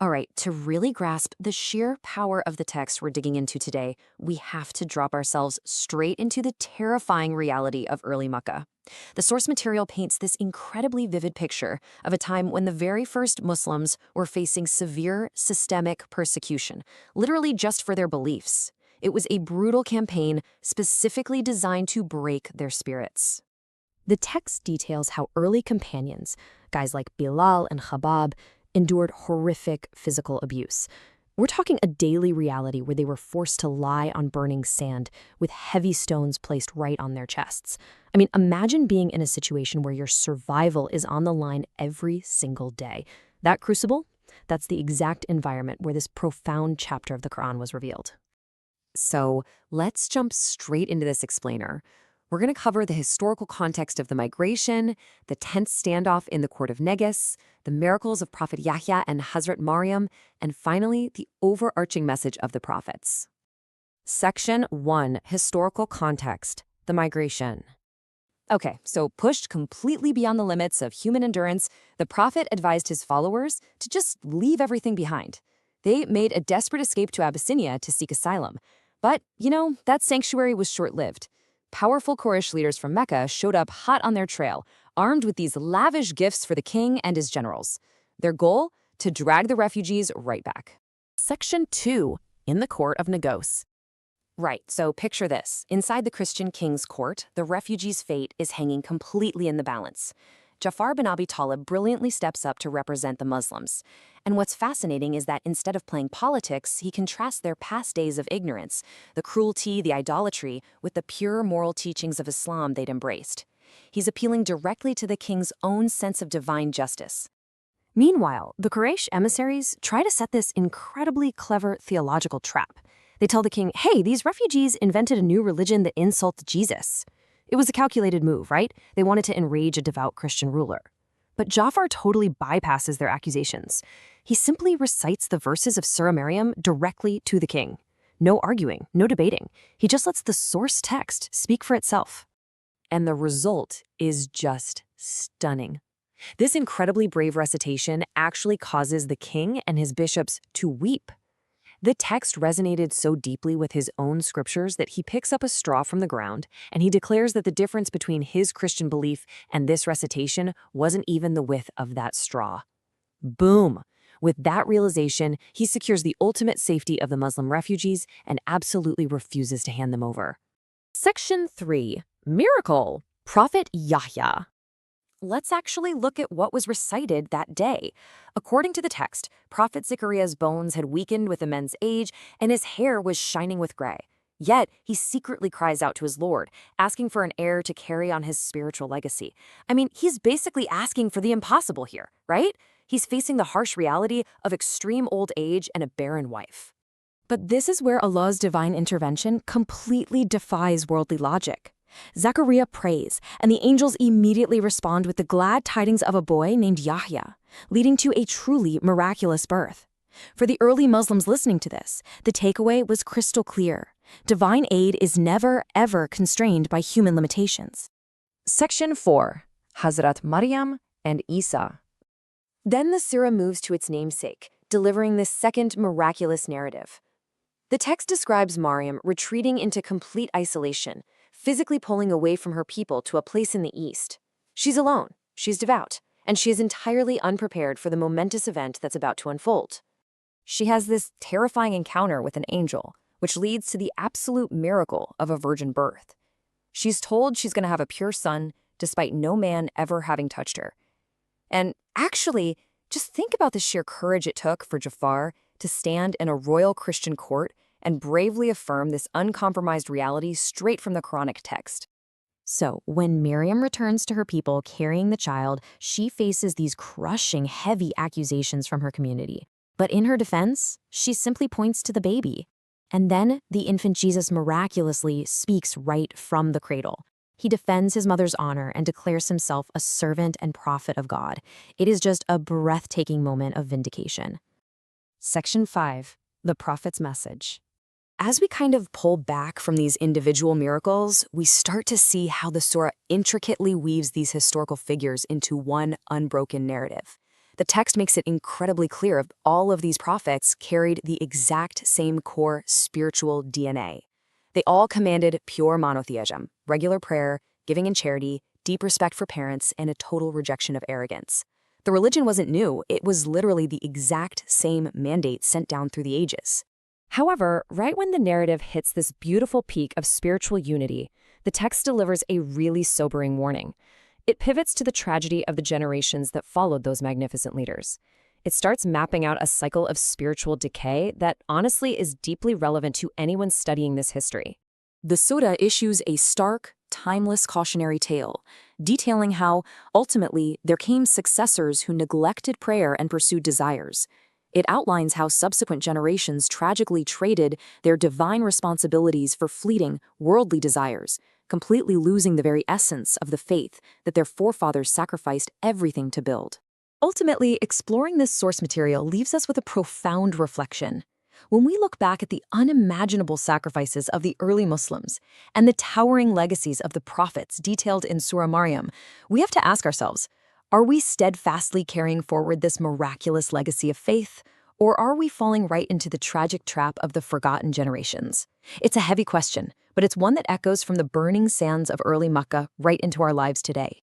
All right, to really grasp the sheer power of the text we're digging into today, we have to drop ourselves straight into the terrifying reality of early Mecca. The source material paints this incredibly vivid picture of a time when the very first Muslims were facing severe systemic persecution, literally just for their beliefs. It was a brutal campaign specifically designed to break their spirits. The text details how early companions, guys like Bilal and Khabab, endured horrific physical abuse. We're talking a daily reality where they were forced to lie on burning sand with heavy stones placed right on their chests. I mean, imagine being in a situation where your survival is on the line every single day. That crucible, that's the exact environment where this profound chapter of the Qur'an was revealed. So let's jump straight into this explainer. We're going to cover the historical context of the migration, the tense standoff in the court of Negus, the miracles of Prophet Yahya and Hazrat Maryam, and finally, the overarching message of the prophets. Section 1. Historical context. The migration. Okay, so pushed completely beyond the limits of human endurance, the prophet advised his followers to just leave everything behind. They made a desperate escape to Abyssinia to seek asylum. But, that sanctuary was short-lived. Powerful Quraysh leaders from Mecca showed up hot on their trail, armed with these lavish gifts for the king and his generals. Their goal? To drag the refugees right back. Section 2. In the court of Negus. Right, so picture this. Inside the Christian king's court, the refugees' fate is hanging completely in the balance. Ja'far ibn Abi Talib brilliantly steps up to represent the Muslims. And what's fascinating is that instead of playing politics, he contrasts their past days of ignorance, the cruelty, the idolatry, with the pure moral teachings of Islam they'd embraced. He's appealing directly to the king's own sense of divine justice. Meanwhile, the Quraysh emissaries try to set this incredibly clever theological trap. They tell the king, hey, these refugees invented a new religion that insults Jesus. It was a calculated move, right? They wanted to enrage a devout Christian ruler. But Ja'far totally bypasses their accusations. He simply recites the verses of Surah Maryam directly to the king. No arguing, no debating. He just lets the source text speak for itself. And the result is just stunning. This incredibly brave recitation actually causes the king and his bishops to weep. The text resonated so deeply with his own scriptures that he picks up a straw from the ground and he declares that the difference between his Christian belief and this recitation wasn't even the width of that straw. Boom! With that realization, he secures the ultimate safety of the Muslim refugees and absolutely refuses to hand them over. Section 3. Miracle. Prophet Yahya. Let's actually look at what was recited that day. According to the text, Prophet Zechariah's bones had weakened with immense age, and his hair was shining with gray. Yet, he secretly cries out to his Lord, asking for an heir to carry on his spiritual legacy. I mean, he's basically asking for the impossible here, right? He's facing the harsh reality of extreme old age and a barren wife. But this is where Allah's divine intervention completely defies worldly logic. Zechariah prays, and the angels immediately respond with the glad tidings of a boy named Yahya, leading to a truly miraculous birth. For the early Muslims listening to this, the takeaway was crystal clear. Divine aid is never, ever constrained by human limitations. Section 4. Hazrat Maryam and Isa. Then the surah moves to its namesake, delivering this second miraculous narrative. The text describes Maryam retreating into complete isolation, physically pulling away from her people to a place in the east. She's alone, she's devout, and she is entirely unprepared for the momentous event that's about to unfold. She has this terrifying encounter with an angel, which leads to the absolute miracle of a virgin birth. She's told she's going to have a pure son, despite no man ever having touched her. And actually, just think about the sheer courage it took for Ja'far to stand in a royal Christian court and bravely affirm this uncompromised reality straight from the Quranic text. So, when Miriam returns to her people carrying the child, she faces these crushing, heavy accusations from her community. But in her defense, she simply points to the baby. And then the infant Jesus miraculously speaks right from the cradle. He defends his mother's honor and declares himself a servant and prophet of God. It is just a breathtaking moment of vindication. Section 5. The Prophet's Message. As we kind of pull back from these individual miracles, we start to see how the surah intricately weaves these historical figures into one unbroken narrative. The text makes it incredibly clear that all of these prophets carried the exact same core spiritual DNA. They all commanded pure monotheism, regular prayer, giving and charity, deep respect for parents, and a total rejection of arrogance. The religion wasn't new, it was literally the exact same mandate sent down through the ages. However, right when the narrative hits this beautiful peak of spiritual unity, the text delivers a really sobering warning. It pivots to the tragedy of the generations that followed those magnificent leaders. It starts mapping out a cycle of spiritual decay that honestly is deeply relevant to anyone studying this history. The surah issues a stark, timeless cautionary tale, detailing how, ultimately, there came successors who neglected prayer and pursued desires. It outlines how subsequent generations tragically traded their divine responsibilities for fleeting, worldly desires, completely losing the very essence of the faith that their forefathers sacrificed everything to build. Ultimately, exploring this source material leaves us with a profound reflection. When we look back at the unimaginable sacrifices of the early Muslims and the towering legacies of the prophets detailed in Surah Maryam, we have to ask ourselves, are we steadfastly carrying forward this miraculous legacy of faith, or are we falling right into the tragic trap of the forgotten generations? It's a heavy question, but it's one that echoes from the burning sands of early Mecca right into our lives today.